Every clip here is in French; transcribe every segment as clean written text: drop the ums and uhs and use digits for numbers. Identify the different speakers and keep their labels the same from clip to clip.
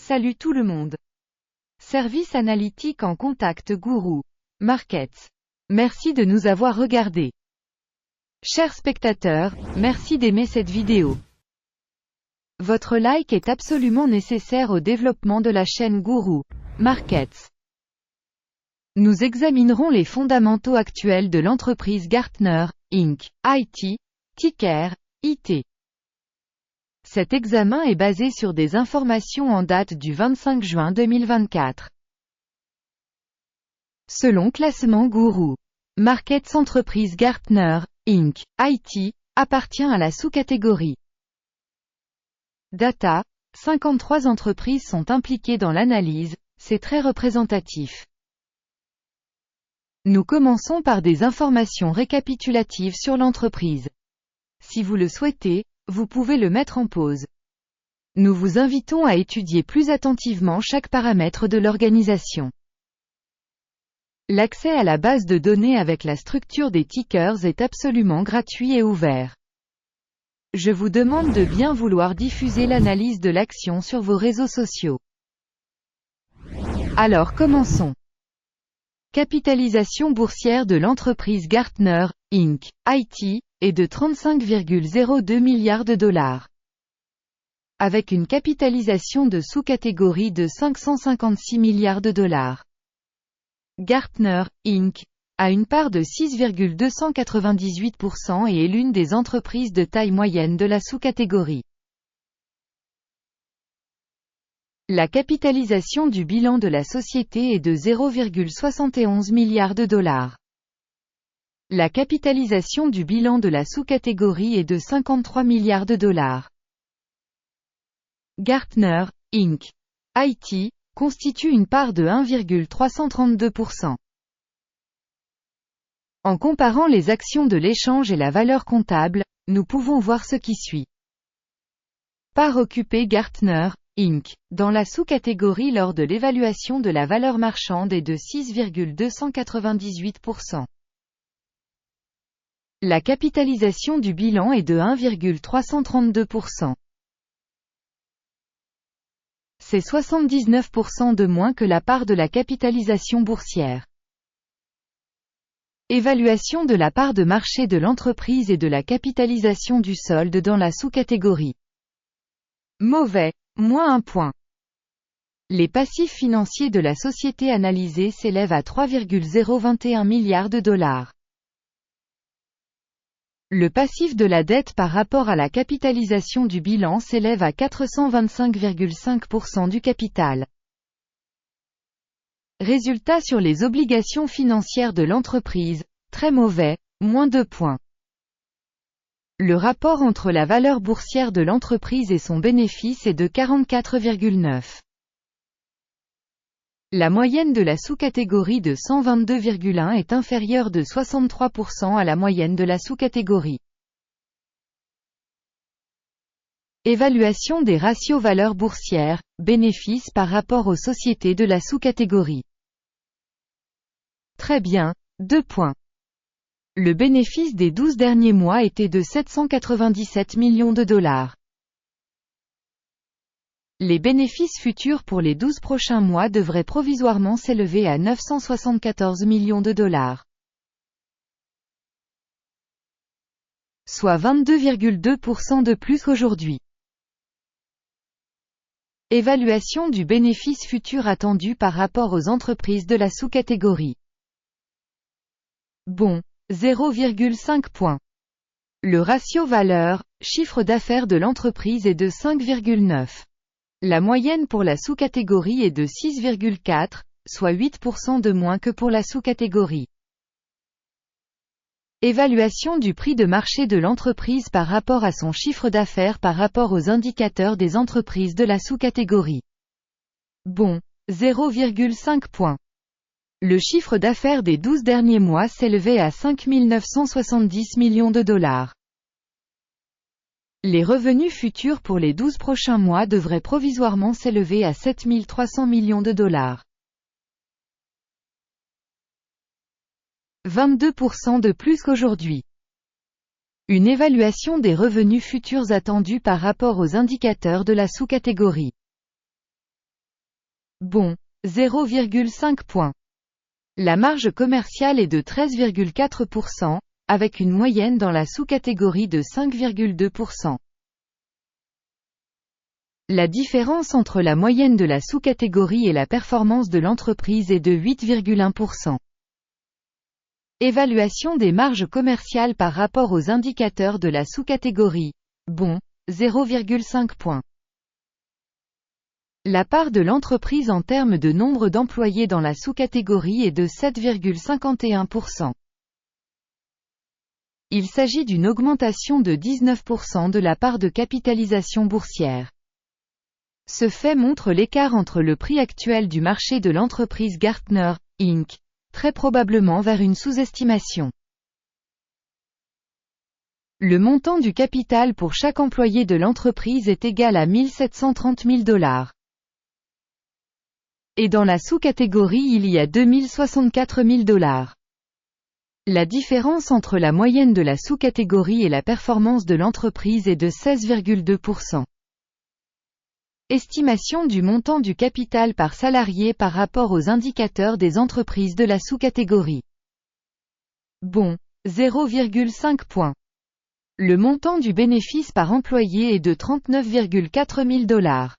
Speaker 1: Salut tout le monde. Service analytique en contact Guru Markets. Merci de nous avoir regardés. Chers spectateurs, merci d'aimer cette vidéo. Votre like est absolument nécessaire au développement de la chaîne Guru Markets. Nous examinerons les fondamentaux actuels de l'entreprise Gartner, Inc., IT, ticker, IT. Cet examen est basé sur des informations en date du 25 juin 2024. Selon classement Guru Markets, entreprise Gartner, Inc., IT, appartient à la sous-catégorie Data. 53 entreprises sont impliquées dans l'analyse, c'est très représentatif. Nous commençons par des informations récapitulatives sur l'entreprise. Si vous le souhaitez, vous pouvez le mettre en pause. Nous vous invitons à étudier plus attentivement chaque paramètre de l'organisation. L'accès à la base de données avec la structure des tickers est absolument gratuit et ouvert. Je vous demande de bien vouloir diffuser l'analyse de l'action sur vos réseaux sociaux. Alors commençons. Capitalisation boursière de l'entreprise Gartner, Inc., IT, est de 35,02 milliards de dollars. Avec une capitalisation de sous-catégorie de 556 milliards de dollars. Gartner, Inc., a une part de 6,298% et est l'une des entreprises de taille moyenne de la sous-catégorie. La capitalisation du bilan de la société est de 0,71 milliards de dollars. La capitalisation du bilan de la sous-catégorie est de 53 milliards de dollars. Gartner, Inc., IT, constitue une part de 1,332%. En comparant les actions de l'échange et la valeur comptable, nous pouvons voir ce qui suit. Part occupée Gartner, Inc., dans la sous-catégorie lors de l'évaluation de la valeur marchande est de 6,298%. La capitalisation du bilan est de 1,332%. C'est 79% de moins que la part de la capitalisation boursière. Évaluation de la part de marché de l'entreprise et de la capitalisation du solde dans la sous-catégorie. Mauvais, moins 1 point. Les passifs financiers de la société analysée s'élèvent à 3,021 milliards de dollars. Le passif de la dette par rapport à la capitalisation du bilan s'élève à 425,5% du capital. Résultat sur les obligations financières de l'entreprise, très mauvais, moins 2 points. Le rapport entre la valeur boursière de l'entreprise et son bénéfice est de 44,9. La moyenne de la sous-catégorie de 122,1 est inférieure de 63% à la moyenne de la sous-catégorie. Évaluation des ratios valeur boursière, bénéfices par rapport aux sociétés de la sous-catégorie. Très bien, 2 points. Le bénéfice des 12 derniers mois était de 797 millions de dollars. Les bénéfices futurs pour les 12 prochains mois devraient provisoirement s'élever à 974 millions de dollars. Soit 22,2% de plus qu'aujourd'hui. Évaluation du bénéfice futur attendu par rapport aux entreprises de la sous-catégorie. Bon, 0,5 points. Le ratio valeur, chiffre d'affaires de l'entreprise est de 5,9. La moyenne pour la sous-catégorie est de 6,4, soit 8% de moins que pour la sous-catégorie. Évaluation du prix de marché de l'entreprise par rapport à son chiffre d'affaires par rapport aux indicateurs des entreprises de la sous-catégorie. Bon, 0,5 points. Le chiffre d'affaires des 12 derniers mois s'élevait à 5 970 millions de dollars. Les revenus futurs pour les 12 prochains mois devraient provisoirement s'élever à 7 300 millions de dollars. 22% de plus qu'aujourd'hui. Une évaluation des revenus futurs attendus par rapport aux indicateurs de la sous-catégorie. Bon, 0,5 points. La marge commerciale est de 13,4%, avec une moyenne dans la sous-catégorie de 5,2%. La différence entre la moyenne de la sous-catégorie et la performance de l'entreprise est de 8,1%. Évaluation des marges commerciales par rapport aux indicateurs de la sous-catégorie. Bon, 0,5 points. La part de l'entreprise en termes de nombre d'employés dans la sous-catégorie est de 7,51%. Il s'agit d'une augmentation de 19% de la part de capitalisation boursière. Ce fait montre l'écart entre le prix actuel du marché de l'entreprise Gartner, Inc., très probablement vers une sous-estimation. Le montant du capital pour chaque employé de l'entreprise est égal à 1 730 000 $. Et dans la sous-catégorie il y a 2 064 000 $. La différence entre la moyenne de la sous-catégorie et la performance de l'entreprise est de 16,2%. Estimation du montant du capital par salarié par rapport aux indicateurs des entreprises de la sous-catégorie. Bon, 0,5 points. Le montant du bénéfice par employé est de 39,4 000 $.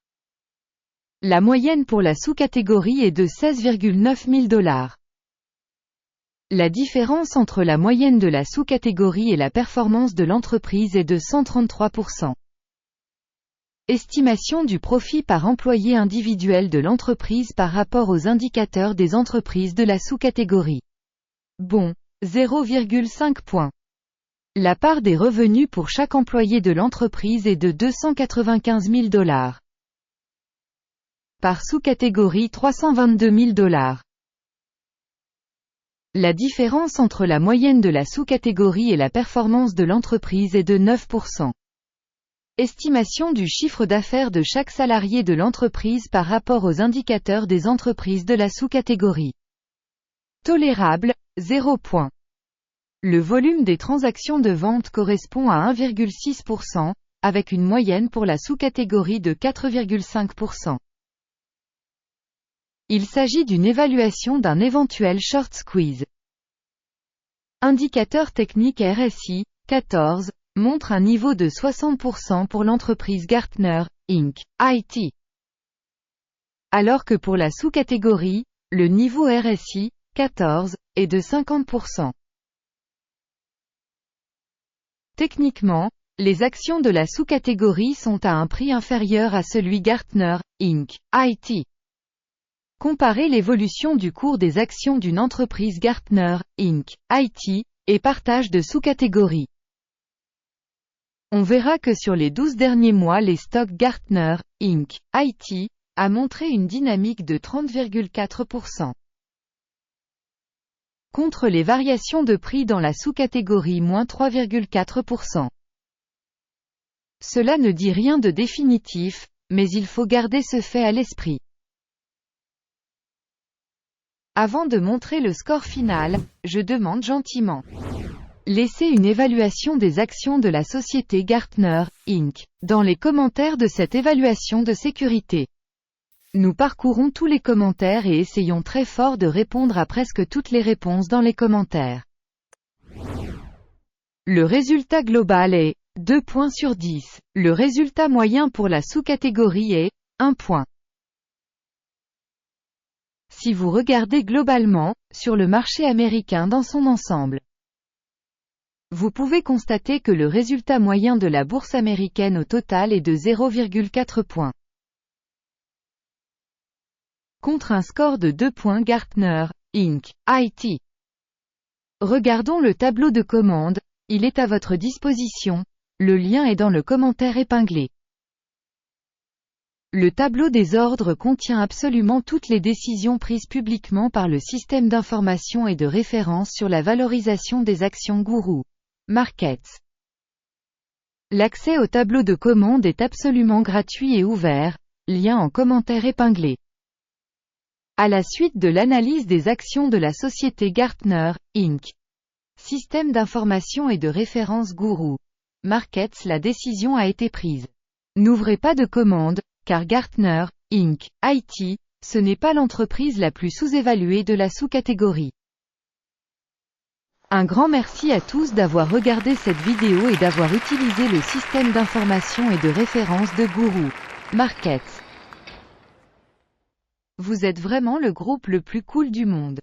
Speaker 1: La moyenne pour la sous-catégorie est de 16,9 000 $. La différence entre la moyenne de la sous-catégorie et la performance de l'entreprise est de 133%. Estimation du profit par employé individuel de l'entreprise par rapport aux indicateurs des entreprises de la sous-catégorie. Bon, 0,5 points. La part des revenus pour chaque employé de l'entreprise est de 295 000 $. Par sous-catégorie 322 000 $. La différence entre la moyenne de la sous-catégorie et la performance de l'entreprise est de 9%. Estimation du chiffre d'affaires de chaque salarié de l'entreprise par rapport aux indicateurs des entreprises de la sous-catégorie. Tolérable, 0 points. Le volume des transactions de vente correspond à 1,6%, avec une moyenne pour la sous-catégorie de 4,5%. Il s'agit d'une évaluation d'un éventuel short squeeze. Indicateur technique RSI, 14, montre un niveau de 60% pour l'entreprise Gartner, Inc., IT. Alors que pour la sous-catégorie, le niveau RSI, 14, est de 50%. Techniquement, les actions de la sous-catégorie sont à un prix inférieur à celui Gartner, Inc., IT. Comparez l'évolution du cours des actions d'une entreprise Gartner, Inc., IT, et partage de sous-catégories. On verra que sur les 12 derniers mois les stocks Gartner, Inc., IT, a montré une dynamique de 30,4%. Contre les variations de prix dans la sous-catégorie moins 3,4%. Cela ne dit rien de définitif, mais il faut garder ce fait à l'esprit. Avant de montrer le score final, je demande gentiment. Laissez une évaluation des actions de la société Gartner, Inc., dans les commentaires de cette évaluation de sécurité. Nous parcourons tous les commentaires et essayons très fort de répondre à presque toutes les réponses dans les commentaires. Le résultat global est 2 points sur 10. Le résultat moyen pour la sous-catégorie est 1 point. Si vous regardez globalement, sur le marché américain dans son ensemble, vous pouvez constater que le résultat moyen de la bourse américaine au total est de 0,4 points. Contre un score de 2 points Gartner, Inc., IT. Regardons le tableau de commande, il est à votre disposition, le lien est dans le commentaire épinglé. Le tableau des ordres contient absolument toutes les décisions prises publiquement par le système d'information et de référence sur la valorisation des actions Guru Markets. L'accès au tableau de commande est absolument gratuit et ouvert, lien en commentaire épinglé. À la suite de l'analyse des actions de la société Gartner, Inc., système d'information et de référence Guru Markets, la décision a été prise. N'ouvrez pas de commande, car Gartner, Inc., IT, Ce n'est pas l'entreprise la plus sous-évaluée de la sous-catégorie. Un grand merci à tous d'avoir regardé cette vidéo et d'avoir utilisé le système d'information et de référence de Guru Markets. Vous êtes vraiment le groupe le plus cool du monde.